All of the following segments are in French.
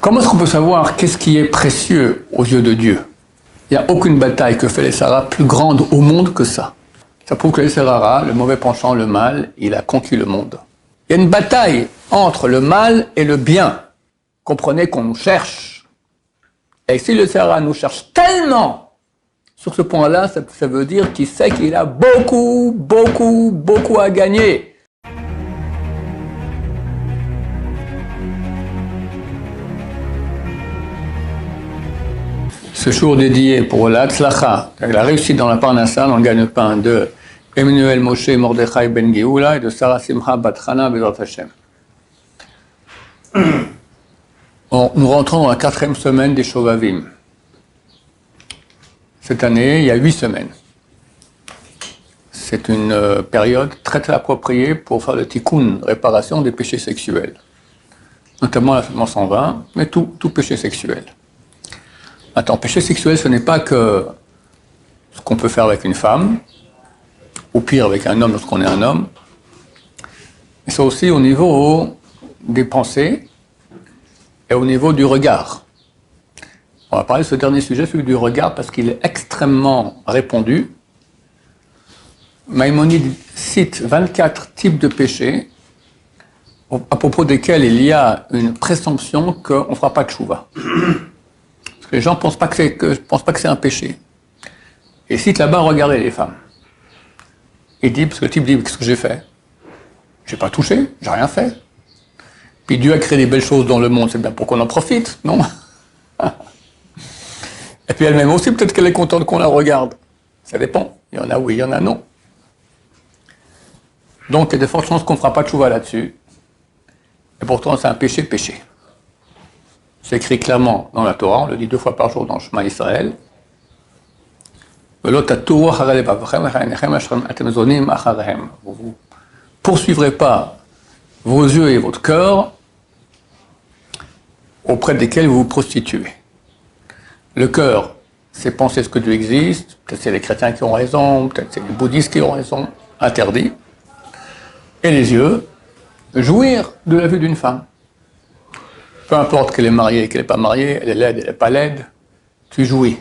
Comment est-ce qu'on peut savoir qu'est-ce qui est précieux aux yeux de Dieu? Il n'y a aucune bataille que fait les Sarah plus grande au monde que ça. Ça prouve que les Sarah, le mauvais penchant, le mal, il a conquis le monde. Il y a une bataille entre le mal et le bien. Comprenez qu'on nous cherche. Et si le Sarah nous cherche tellement sur ce point-là, ça veut dire qu'il sait qu'il a beaucoup à gagner. Ce jour dédié pour la tzlacha, la réussite dans la parnassa, dans le gagne-pain de Emmanuel Moshe Mordechai Ben Geoula et de Sarah Simcha Bat Chana Bezrat Hashem. Nous rentrons dans la 4e semaine des Shovavim. Cette année, il y a 8 semaines. C'est une période très appropriée pour faire le tikkun, réparation des péchés sexuels. Notamment la semence 120, mais tout péché sexuel. Attends, péché sexuel, ce n'est pas que ce qu'on peut faire avec une femme, ou pire avec un homme lorsqu'on est un homme, mais c'est aussi au niveau des pensées et au niveau du regard. On va parler de ce dernier sujet, celui du regard, parce qu'il est extrêmement répandu. Maïmonide cite 24 types de péchés à propos desquels il y a une présomption qu'on ne fera pas de tchouva. Parce que les gens ne pensent pas que c'est un péché. Et cite là-bas, regardez les femmes. Il dit, parce que le type dit, qu'est-ce que j'ai fait? J'ai pas touché, j'ai rien fait. Puis Dieu a créé des belles choses dans le monde, c'est bien pour qu'on en profite, non? Et puis elle-même aussi, peut-être qu'elle est contente qu'on la regarde. Ça dépend. Il y en a oui, il y en a non. Donc il y a de fortes chances qu'on ne fera pas de tchouva là-dessus. Et pourtant, c'est un péché. C'est écrit clairement dans la Torah, on le dit 2 fois par jour dans le Shema Israël. Vous ne poursuivrez pas vos yeux et votre cœur auprès desquels vous vous prostituez. Le cœur, c'est penser ce que Dieu existe, peut-être c'est les chrétiens qui ont raison, peut-être c'est les bouddhistes qui ont raison, interdit. Et les yeux, jouir de la vue d'une femme. Peu importe qu'elle est mariée, qu'elle n'est pas mariée, elle est laide, elle n'est pas laide, tu jouis.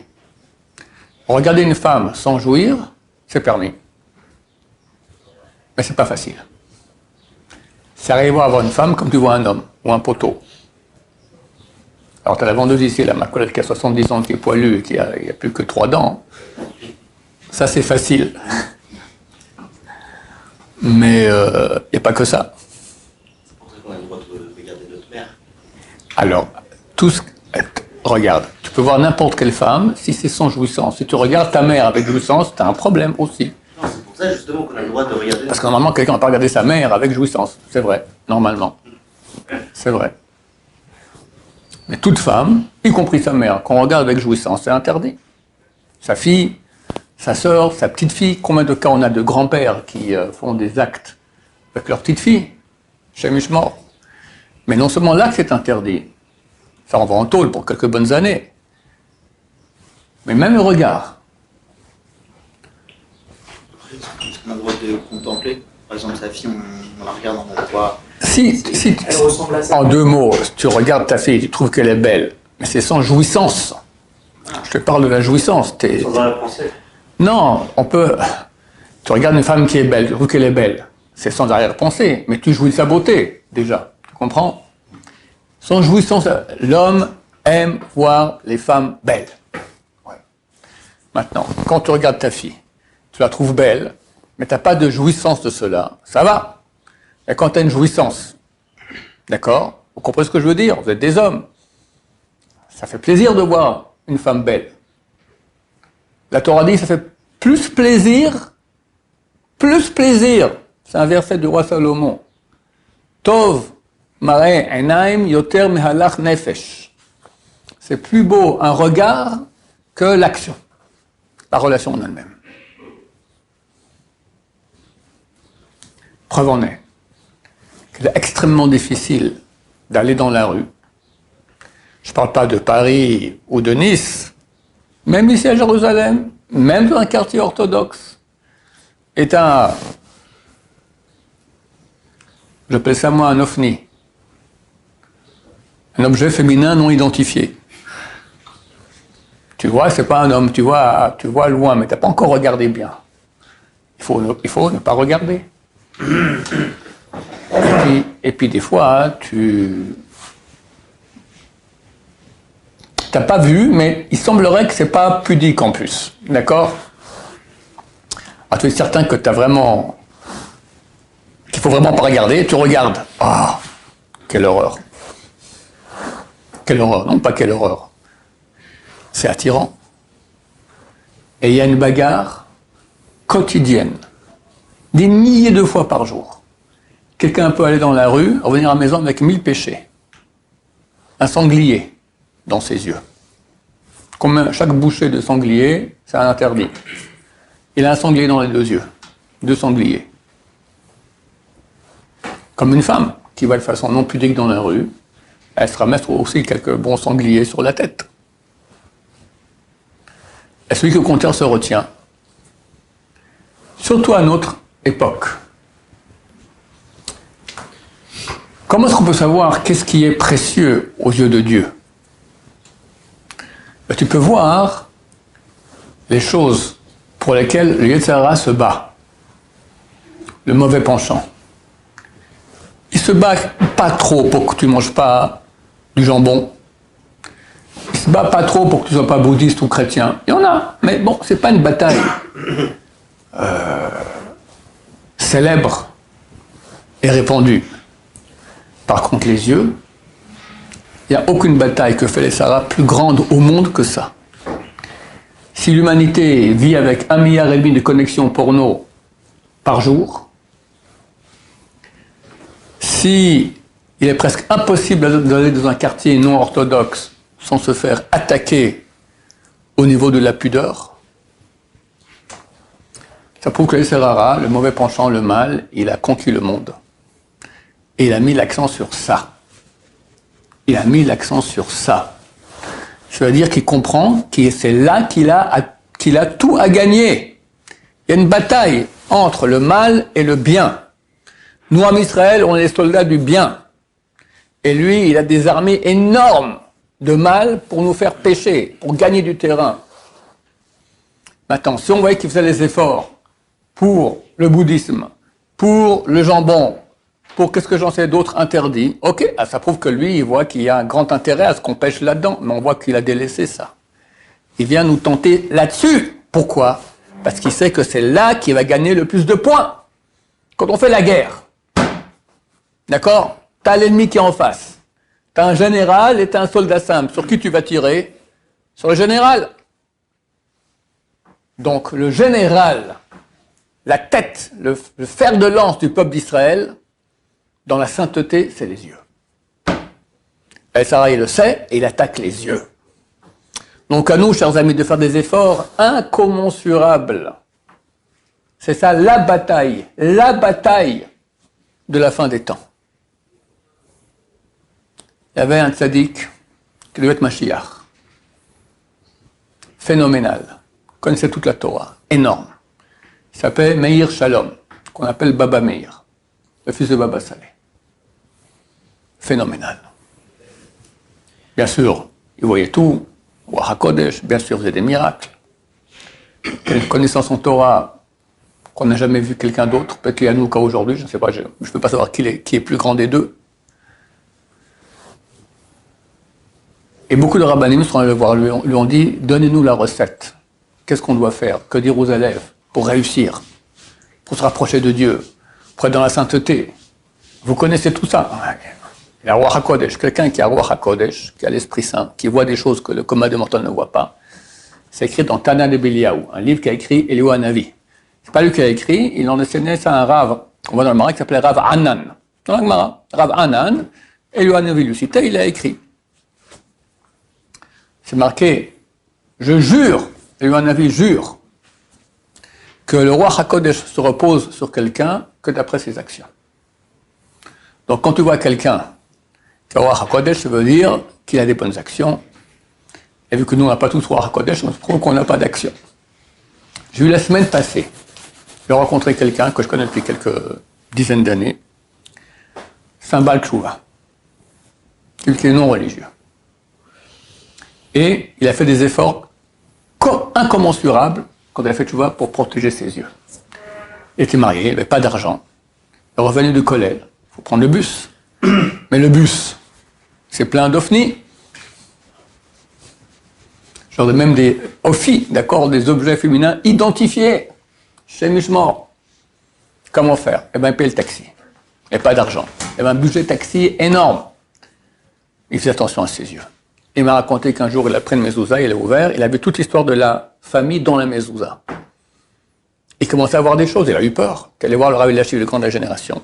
Regarder une femme sans jouir, c'est permis. Mais c'est pas facile. C'est arrivé à voir une femme comme tu vois un homme, ou un poteau. Alors tu as la vendeuse ici, là, ma collègue qui a 70 ans, qui est poilue, et qui a plus que 3 dents. Ça c'est facile. Mais il n'y a pas que ça. C'est pour ça qu'on a le droit de regarder notre mère. Alors, regarde, tu peux voir n'importe quelle femme si c'est sans jouissance. Si tu regardes ta mère avec jouissance, tu as un problème aussi. Non, c'est pour ça justement qu'on a le droit de regarder. Parce que normalement, quelqu'un ne va pas regarder sa mère avec jouissance. C'est vrai, normalement. C'est vrai. Mais toute femme, y compris sa mère, qu'on regarde avec jouissance, c'est interdit. Sa fille, sa sœur, sa petite fille, combien de cas on a de grands-pères qui font des actes avec leur petite fille, chez mort. Mais non seulement l'acte est interdit, ça on va en tôle pour quelques bonnes années, mais même le regard. Est-ce qu'on a le droit de contempler? Par exemple, sa fille, on la regarde, on voit. Si Elle ressemble à ça. en 2 mots, tu regardes ta fille, tu trouves qu'elle est belle, mais c'est sans jouissance. Je te parle de la jouissance. Sans la pensée. Non, on peut. Tu regardes une femme qui est belle, tu trouves qu'elle est belle. C'est sans arrière-pensée, mais tu jouis de sa beauté, déjà. Tu comprends? Sans jouissance, l'homme aime voir les femmes belles. Ouais. Maintenant, quand tu regardes ta fille, tu la trouves belle, mais tu n'as pas de jouissance de cela, ça va. Et quand tu as une jouissance, d'accord? Vous comprenez ce que je veux dire? Vous êtes des hommes. Ça fait plaisir de voir une femme belle. La Torah dit, ça fait plus plaisir. C'est un verset du roi Salomon. Tov mareh enaim yoter mehalach nefesh. C'est plus beau un regard que l'action, la relation en elle-même. Preuve en est qu'il est extrêmement difficile d'aller dans la rue. Je ne parle pas de Paris ou de Nice, même ici à Jérusalem, même dans un quartier orthodoxe, j'appelle ça moi un ovni. Un objet féminin non identifié. Tu vois, c'est pas un homme, tu vois loin, mais tu n'as pas encore regardé bien. Il faut ne pas regarder. Et puis des fois, tu n'as pas vu, mais il semblerait que c'est pas pudique en plus. D'accord? Ah, tu es certain que tu as vraiment... qu'il faut vraiment pas regarder, et tu regardes. Ah, quelle horreur. Quelle horreur, non pas quelle horreur. C'est attirant. Et il y a une bagarre quotidienne, des milliers de fois par jour. Quelqu'un peut aller dans la rue, revenir à la maison avec 1000 péchés. Un sanglier dans ses yeux. Comme chaque bouchée de sanglier, c'est un interdit. Il a un sanglier dans les deux yeux. 2 sangliers. Comme une femme qui va de façon non pudique dans la rue, elle se ramasse aussi quelques bons sangliers sur la tête. Et celui qui au contraire se retient, surtout à notre époque. Comment est-ce qu'on peut savoir qu'est-ce qui est précieux aux yeux de Dieu? Ben, tu peux voir les choses pour lesquelles le Yetzer Hara se bat. Le mauvais penchant. Il se bat pas trop pour que tu ne manges pas du jambon. Il se bat pas trop pour que tu ne sois pas bouddhiste ou chrétien. Il y en a, mais bon, c'est pas une bataille célèbre et répandue. Par contre, les yeux, il n'y a aucune bataille que fait les Yetzer Hara plus grande au monde que ça. Si l'humanité vit avec 1,5 milliard de connexions porno par jour, si il est presque impossible d'aller dans un quartier non orthodoxe sans se faire attaquer au niveau de la pudeur, ça prouve que le Yetzer Hara, le mauvais penchant, le mal, il a conquis le monde. Et il a mis l'accent sur ça. Il a mis l'accent sur ça. Ça veut dire qu'il comprend que c'est là qu'il a tout à gagner. Il y a une bataille entre le mal et le bien. Nous, en Israël, on est les soldats du bien. Et lui, il a des armées énormes de mal pour nous faire pécher, pour gagner du terrain. Maintenant, si on voyait qu'il faisait des efforts pour le bouddhisme, pour le jambon, pour qu'est-ce que j'en sais d'autres interdits, ok, ça prouve que lui, il voit qu'il y a un grand intérêt à ce qu'on pêche là-dedans, mais on voit qu'il a délaissé ça. Il vient nous tenter là-dessus. Pourquoi? Parce qu'il sait que c'est là qu'il va gagner le plus de points. Quand on fait la guerre, d'accord? T'as l'ennemi qui est en face. T'as un général et t'as un soldat simple. Sur qui tu vas tirer? Sur le général. Donc le général, la tête, le fer de lance du peuple d'Israël, dans la sainteté, c'est les yeux. Et ça, il le sait, et il attaque les yeux. Donc à nous, chers amis, de faire des efforts incommensurables. C'est ça la bataille de la fin des temps. Il y avait un tzaddik qui devait être Mashiach. Phénoménal. Il connaissait toute la Torah. Énorme. Il s'appelait Meir Shalom, qu'on appelle Baba Meir, le fils de Baba Saleh. Phénoménal. Bien sûr, il voyait tout. Ruach HaKodesh, bien sûr, il faisait des miracles. Une connaissance en Torah qu'on n'a jamais vu quelqu'un d'autre. Peut-être qu'il y a nous qu'à aujourd'hui, je ne sais pas, je ne peux pas savoir qui est plus grand des deux. Et beaucoup de rabbinim sont allés le voir, lui ont dit, donnez-nous la recette. Qu'est-ce qu'on doit faire? Que dire aux élèves pour réussir, pour se rapprocher de Dieu, pour être dans la sainteté? Vous connaissez tout ça. Il y a Ruach HaKodesh, quelqu'un qui a Ruach HaKodesh, qui a l'Esprit Saint, qui voit des choses que le commun des mortels ne voit pas. C'est écrit dans Tana de Beliaou, un livre qu'a écrit Eliyahu Hanavi. C'est pas lui qui a écrit, il en enseignait ça à un Rav, qu'on voit dans le Marais, qui s'appelait Rav Anan. Dans la Gemara, Rav Anan, Eliyahu Hanavi lui citait, il a écrit. C'est marqué, je jure, Eliyahu Hanavi jure, que le Ruach HaKodesh se repose sur quelqu'un que d'après ses actions. Donc quand tu vois quelqu'un qui a Ruach HaKodesh, ça veut dire qu'il a des bonnes actions. Et vu que nous, on n'a pas tous Ruach HaKodesh, on se prouve qu'on n'a pas d'action. J'ai eu la semaine passée, j'ai rencontré quelqu'un que je connais depuis quelques dizaines d'années, c'est un Baal Tshuva. lui qui est non religieux. Et il a fait des efforts incommensurables quand il a fait tchouva pour protéger ses yeux. Il était marié, il n'avait pas d'argent. Il est revenu de Kollel, il faut prendre le bus. Mais le bus, c'est plein d'ofnis. Genre même des ofis, d'accord, des objets féminins identifiés chez Mishmor. Comment faire? Eh bien, il paye le taxi. Il n'y a pas d'argent. Il y avait un budget taxi énorme. Il faisait attention à ses yeux. Il m'a raconté qu'un jour, il a pris une mezouza, il a ouvert, il a vu toute l'histoire de la famille dans la mezouza. Il commençait à voir des choses, il a eu peur. Il est allé voir le Rav Eliashiv, le grand de la génération.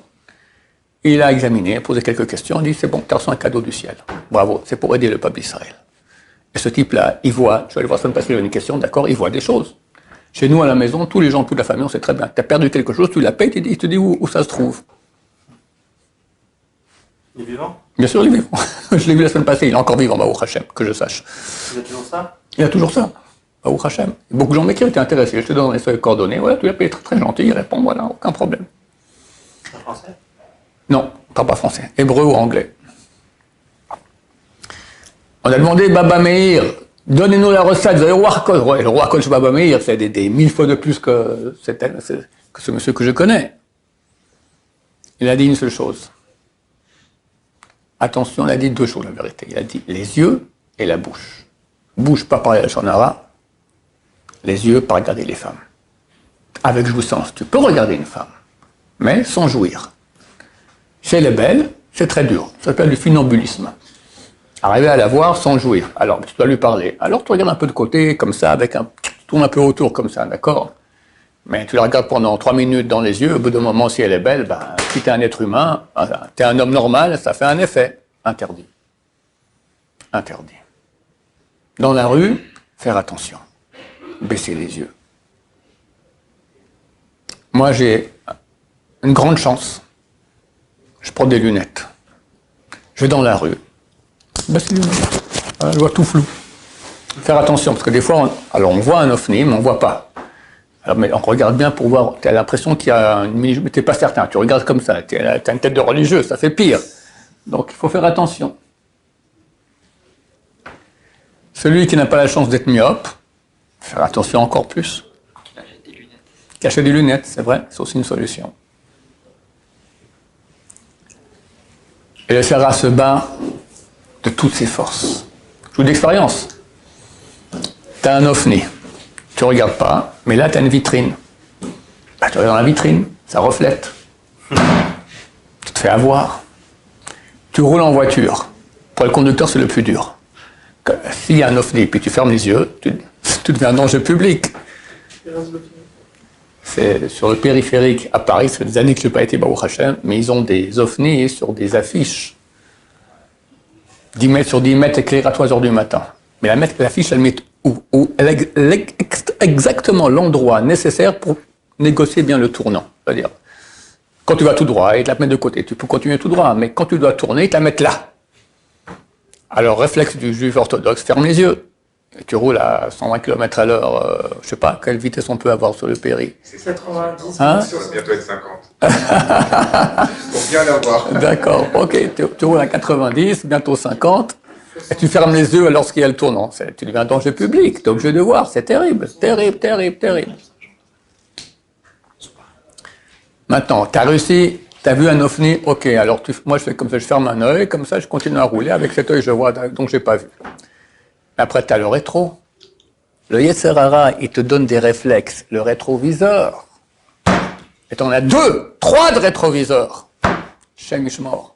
Il a examiné, posé quelques questions, il dit, c'est bon, tu as reçu un cadeau du ciel. Bravo, c'est pour aider le peuple d'Israël. Et ce type-là, il voit, je vais aller voir ça me passer une question, d'accord, il voit des choses. Chez nous, à la maison, tous les gens, toute la famille, on sait très bien. Tu as perdu quelque chose, tu la payes, il te dit où ça se trouve. Il est vivant? Bien sûr, il est vivant. Je l'ai vu la semaine passée, il est encore vivant, Baruch Hashem, que je sache. Il a toujours ça? Il a toujours ça, Baruch Hashem. Beaucoup de gens m'écrivent, tu es intéressé, je te donne les coordonnées, voilà, tu l'as payé très, très gentil, il répond, voilà, aucun problème. En français? Non, il ne parle pas français, hébreu ou anglais. On a demandé Baba Meir, donnez-nous la recette, vous avez le roi Kol. Le roi Kol chez Baba Meir, c'est des 1000 fois de plus que ce monsieur que je connais. Il a dit une seule chose. Attention, il a dit deux choses, la vérité. Il a dit les yeux et la bouche. Bouche, pas parler à la shonara. Les yeux, pas regarder les femmes. Avec jouissance, tu peux regarder une femme, mais sans jouir. Chez les belles, c'est très dur. Ça s'appelle du funambulisme. Arriver à la voir sans jouir. Alors, tu dois lui parler. Alors, tu regardes un peu de côté, comme ça, tu tournes un peu autour, comme ça, d'accord? Mais tu la regardes pendant 3 minutes dans les yeux, au bout d'un moment, si elle est belle, ben, si tu es un être humain, tu es un homme normal, ça fait un effet. Interdit. Interdit. Dans la rue, faire attention. Baisser les yeux. Moi, j'ai une grande chance. Je porte des lunettes. Je vais dans la rue. Baisser les lunettes. Voilà, je vois tout flou. Faire attention, parce que des fois, on voit un ovni, mais on ne voit pas. Alors, mais on regarde bien pour voir. Tu as l'impression qu'il y a une mini, mais tu n'es pas certain. Tu regardes comme ça. Tu as une tête de religieux, ça fait pire. Donc, il faut faire attention. Celui qui n'a pas la chance d'être myope, faire attention encore plus. Achète des lunettes. Cacher des lunettes, c'est vrai, c'est aussi une solution. Et le Sarah se bat de toutes ses forces. Je vous dis d'expérience. Tu as un ovni. Tu ne regardes pas, mais là, tu as une vitrine. Bah, tu regardes dans la vitrine, ça reflète. Tu te fais avoir. Tu roules en voiture. Pour le conducteur, c'est le plus dur. S'il y a un ovni, puis tu fermes les yeux, tu deviens un danger public. C'est sur le périphérique à Paris, ça fait des années que je n'ai pas été Baruch Hashem, mais ils ont des ovnis sur des affiches. 10 mètres sur 10 mètres éclairés à 3 heures du matin. Mais l'affiche, elle met où elle exactement l'endroit nécessaire pour négocier bien le tournant. C'est-à-dire, quand tu vas tout droit, ils te la mettent de côté. Tu peux continuer tout droit, mais quand tu dois tourner, ils te la mettent là. Alors, réflexe du juif orthodoxe, ferme les yeux. Et tu roules à 120 km à l'heure, je ne sais pas quelle vitesse on peut avoir sur le péri. C'est 90. Hein? Ça va bientôt être 50. Pour bien l'avoir. D'accord, ok. Tu roules à 90, bientôt 50. Et tu fermes les yeux lorsqu'il y a le tournant. Tu deviens un danger public. Tu es obligé de voir. C'est terrible, terrible, terrible, terrible. Maintenant, tu as réussi, tu as vu un ovni, ok. Alors, moi, je fais comme ça, je ferme un œil, comme ça, je continue à rouler. Avec cet œil, je vois, donc je n'ai pas vu. Mais après, tu as le rétro. Le Yetzer Hara, il te donne des réflexes. Le rétroviseur. Et tu en as 2, 3 de rétroviseurs. Shem Ishmor.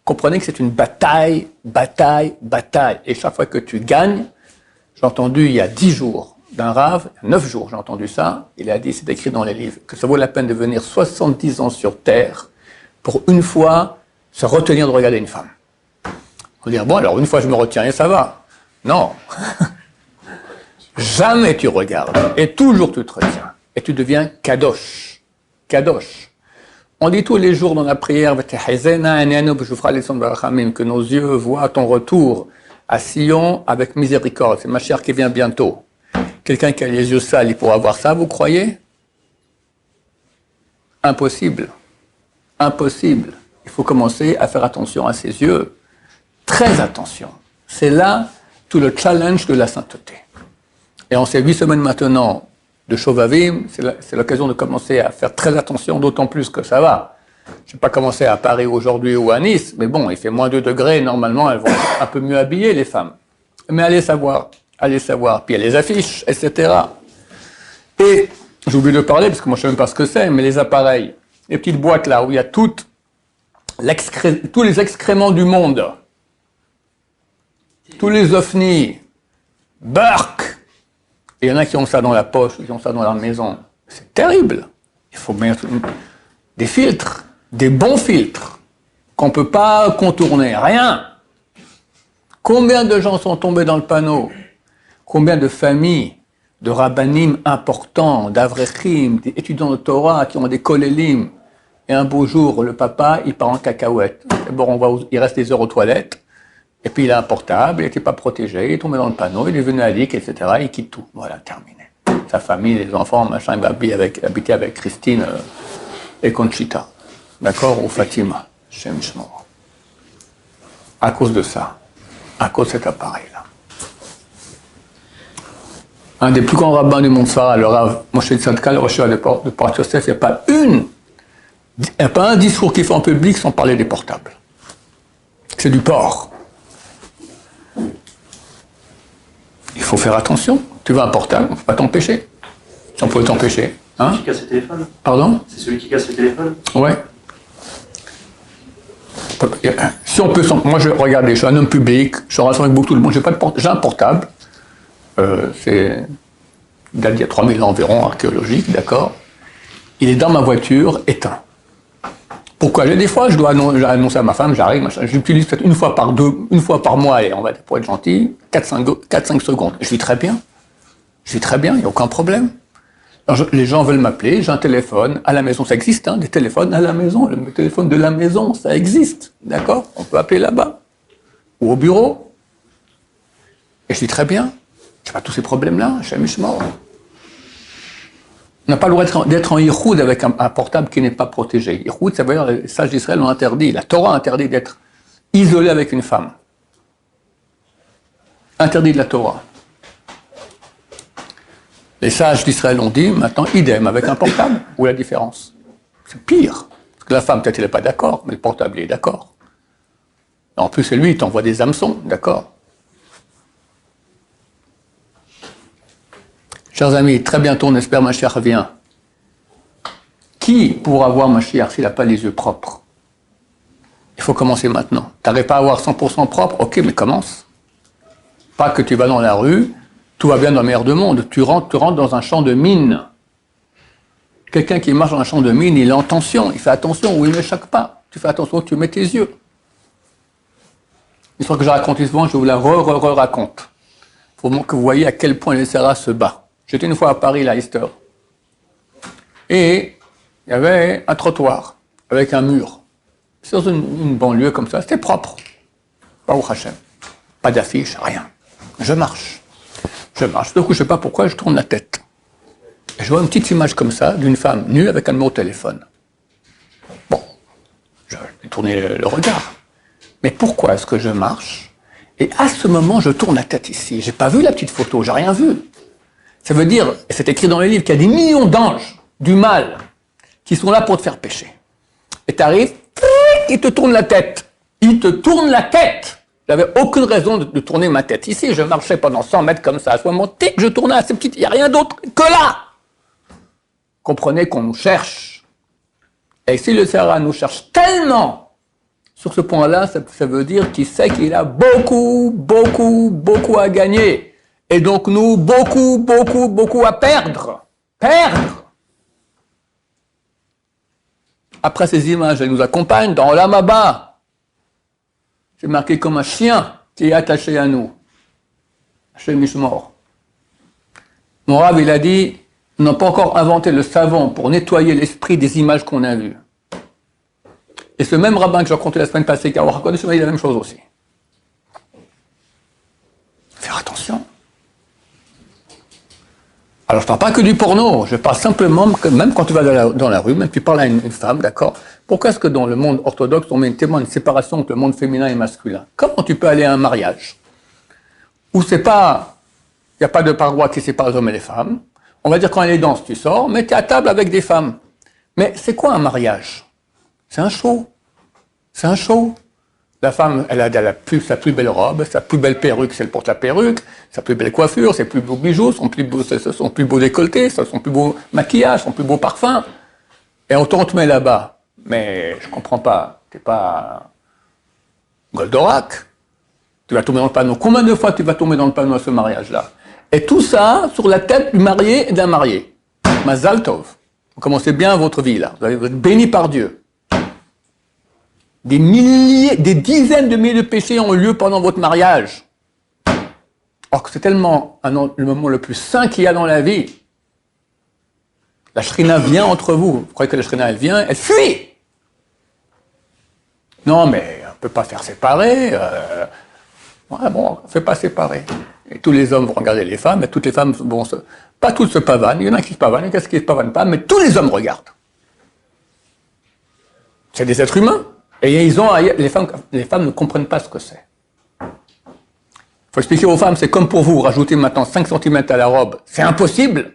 Comprenez que c'est une bataille, bataille, bataille. Et chaque fois que tu gagnes, j'ai entendu il y a 10 jours d'un Rav, 9 jours j'ai entendu ça, il a dit, c'est écrit dans les livres, que ça vaut la peine de venir 70 ans sur Terre pour une fois se retenir de regarder une femme. On va dire, bon alors une fois je me retiens et ça va. Non. Jamais tu regardes. Et toujours tu te retiens. Et tu deviens kadosh. Kadosh. On dit tous les jours dans la prière que nos yeux voient ton retour à Sion avec miséricorde. C'est ma chère qui vient bientôt. Quelqu'un qui a les yeux sales, il pourra voir ça, vous croyez? Impossible. Impossible. Il faut commencer à faire attention à ses yeux. très attention. C'est là tout le challenge de la sainteté. Et en ces 8 semaines maintenant de Shovavim, c'est l'occasion de commencer à faire très attention, d'autant plus que ça va. Je n'ai pas commencé à Paris aujourd'hui ou à Nice, mais bon, il fait moins 2 degrés, normalement elles vont être un peu mieux habillées, les femmes. Mais allez savoir. Puis il y a les affiches, etc. Et j'ai oublié de parler, parce que moi je ne sais même pas ce que c'est, mais les appareils, les petites boîtes là, où il y a tous les excréments du monde, tous les ovnis, Burke, et il y en a qui ont ça dans la poche, qui ont ça dans leur maison. C'est terrible. Il faut mettre des filtres, des bons filtres, qu'on ne peut pas contourner. Rien. Combien de gens sont tombés dans le panneau? Combien de familles, de rabbanim importants, d'avrechim, d'étudiants de Torah qui ont des kolélim, et un beau jour, le papa, il part en cacahuète. D'abord, il reste des heures aux toilettes, et puis il a un portable, il n'était pas protégé, il est tombé dans le panneau, il est devenu addict, etc. Il quitte tout. Voilà, terminé. Sa famille, les enfants, machin, il va habiter avec Christine et Conchita. D'accord? Ou Fatima. Shem Shmor. À cause de ça. À cause de cet appareil-là. Un des plus grands rabbins du monde Sfarad, le Rav Moshe Tzadka, le Rosh de Porat Yosef, il n'y a pas un discours qu'il fait en public sans parler des portables. C'est du porc. Il faut faire attention. Tu veux un portable, il ne faut pas t'empêcher. Si on peut t'empêcher. Hein? Celui qui casse le téléphone. Pardon? C'est celui qui casse le téléphone. Ouais. Si on peut, moi regardez, je suis un homme public, je rassemble avec beaucoup tout le monde, j'ai un portable, c'est date d'il y a 3000 ans environ, archéologique, d'accord. Il est dans ma voiture, éteint. Pourquoi? Des fois, je dois annoncer à ma femme, j'arrive, j'utilise peut-être une fois par mois, et on va pour être gentil, 4-5 secondes. Je vis très bien, il n'y a aucun problème. Alors, les gens veulent m'appeler, j'ai un téléphone à la maison, ça existe, hein, des téléphones à la maison, le téléphone de la maison, ça existe, d'accord? On peut appeler là-bas, ou au bureau. Et je dis très bien, j'ai pas tous ces problèmes-là, Shem Shmor. On n'a pas le droit d'être en yichoud avec un portable qui n'est pas protégé. Yichoud, ça veut dire, les sages d'Israël l'ont interdit, la Torah interdit d'être isolé avec une femme. Interdit de la Torah. Les sages d'Israël ont dit, maintenant, idem avec un portable. Où est la différence? C'est pire. Parce que la femme, peut-être, elle n'est pas d'accord, mais le portable, il est d'accord. En plus, c'est lui, il t'envoie des hameçons, d'accord? Chers amis, très bientôt, on espère, Mashiach vient. Qui pourra voir Mashiach s'il n'a pas les yeux propres? Il faut commencer maintenant. Tu n'arrives pas à avoir 100% propre? Ok, mais commence. Pas que tu vas dans la rue, tout va bien dans le meilleur du monde. Tu rentres dans un champ de mine. Quelqu'un qui marche dans un champ de mine, il est en tension, il fait attention ou il ne choque pas. Tu fais attention où tu mets tes yeux. L'histoire que j'ai racontée souvent, je vous la raconte. Il faut que vous voyez à quel point les Sarah se bat. J'étais une fois à Paris, là, à Easter. Et il y avait un trottoir avec un mur. C'est dans une banlieue comme ça, c'était propre. Baruch Hashem. Pas d'affiche, rien. Je marche. Du coup, je ne sais pas pourquoi, je tourne la tête. Et je vois une petite image comme ça, d'une femme nue avec un numéro de téléphone. Bon, je vais tourner le regard. Mais pourquoi est-ce que je marche? Et à ce moment, je tourne la tête ici. J'ai pas vu la petite photo, j'ai rien vu. Ça veut dire, et c'est écrit dans les livres, qu'il y a des millions d'anges du mal qui sont là pour te faire pécher. Et tu arrives, il te tourne la tête. Il te tourne la tête. J'avais aucune raison de tourner ma tête ici. Je marchais pendant 100 mètres comme ça. À ce moment, je tournais assez petite. Il n'y a rien d'autre que là. Comprenez qu'on nous cherche. Et si le Sahara nous cherche tellement, sur ce point-là, ça veut dire qu'il sait qu'il a beaucoup à gagner. Et donc nous, beaucoup à perdre. Perdre. Après ces images, elles nous accompagnent dans Olam Haba. C'est marqué comme un chien qui est attaché à nous. Shem Shmor. Mon Rav, il a dit, on n'a pas encore inventé le savon pour nettoyer l'esprit des images qu'on a vues. Et ce même rabbin que j'ai raconté la semaine passée, qui a raconté la même chose aussi. Faire attention. Alors, je parle pas que du porno, je parle simplement que même quand tu vas dans la rue, même tu parles à une femme, d'accord? Pourquoi est-ce que dans le monde orthodoxe, on met tellement une séparation entre le monde féminin et masculin? Comment tu peux aller à un mariage où c'est pas, il n'y a pas de paroi qui sépare les hommes et les femmes? On va dire quand elle est danse, tu sors, mais tu es à table avec des femmes. Mais c'est quoi un mariage? C'est un show. C'est un show. La femme, elle a sa plus belle robe, sa plus belle perruque, si elle porte la perruque, sa plus belle coiffure, ses plus beaux bijoux, son plus beau décolleté, son plus beau maquillage, son plus beau parfum. Et autant on te met là-bas. Mais je comprends pas. T'es pas Goldorak. Tu vas tomber dans le panneau. Combien de fois tu vas tomber dans le panneau à ce mariage-là? Et tout ça sur la tête du marié et d'un marié. Mazal Tov. Vous commencez bien votre vie là. Vous êtes bénis par Dieu. Des milliers, des dizaines de milliers de péchés ont eu lieu pendant votre mariage. Or que c'est tellement le moment le plus saint qu'il y a dans la vie. La shrina vient entre vous. Vous croyez que la shrina, elle vient, elle fuit. Non, mais on ne peut pas faire séparer. Ouais, bon, on ne fait pas séparer. Et tous les hommes vont regarder les femmes, et toutes les femmes vont pas toutes se pavanent. Il y en a qui se pavanent, il y en a qui ne se pavanent pas, mais tous les hommes regardent. C'est des êtres humains. Et les femmes ne comprennent pas ce que c'est. Il faut expliquer aux femmes, c'est comme pour vous, rajouter maintenant 5 cm à la robe, c'est impossible.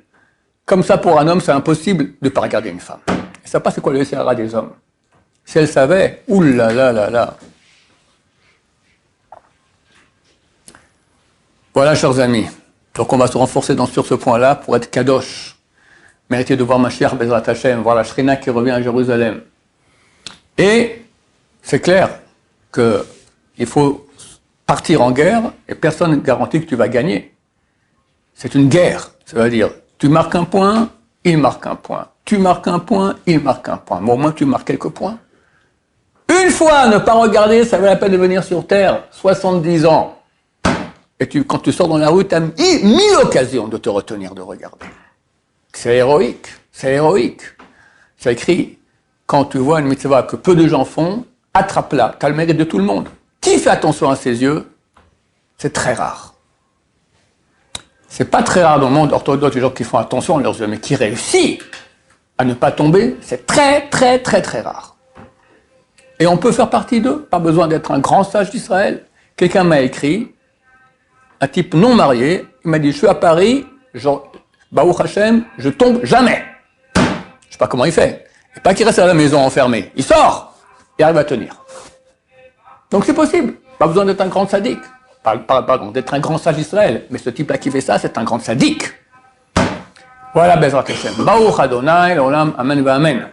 Comme ça, pour un homme, c'est impossible de ne pas regarder une femme. Et ça passe, c'est quoi le SRA des hommes? Si elle savait, oulala. Voilà, chers amis. Donc, on va se renforcer sur ce point-là pour être kadosh. Mériter de voir Mashiach Bezrat Hashem, voir la Shrina qui revient à Jérusalem. Et c'est clair qu'il faut partir en guerre et personne ne garantit que tu vas gagner. C'est une guerre. Ça veut dire, tu marques un point, il marque un point. Tu marques un point, il marque un point. Mais au moins, tu marques quelques points. Une fois, ne pas regarder, ça vaut la peine de venir sur Terre. 70 ans. Et quand tu sors dans la rue, tu as 1000 occasions de te retenir de regarder. C'est héroïque. C'est héroïque. C'est écrit, quand tu vois une mitzvah que peu de gens font, attrape-la, tu as le mérite de tout le monde. Qui fait attention à ses yeux? C'est très rare. C'est pas très rare dans le monde orthodoxe, les gens qui font attention à leurs yeux, mais qui réussissent à ne pas tomber, c'est très rare. Et on peut faire partie d'eux, pas besoin d'être un grand sage d'Israël. Quelqu'un m'a écrit, un type non marié, il m'a dit, je suis à Paris, Baruch Hashem, je tombe jamais. Je sais pas comment il fait. Et pas qu'il reste à la maison enfermé. Il sort et arrive à tenir. Donc c'est possible. Pas besoin d'être un grand sadique. Pardon, d'être un grand sage d'Israël. Mais ce type-là qui fait ça, c'est un grand sadique. Voilà, Bezrat Hashem. Baruch Adonai, l'olam, amen va amen.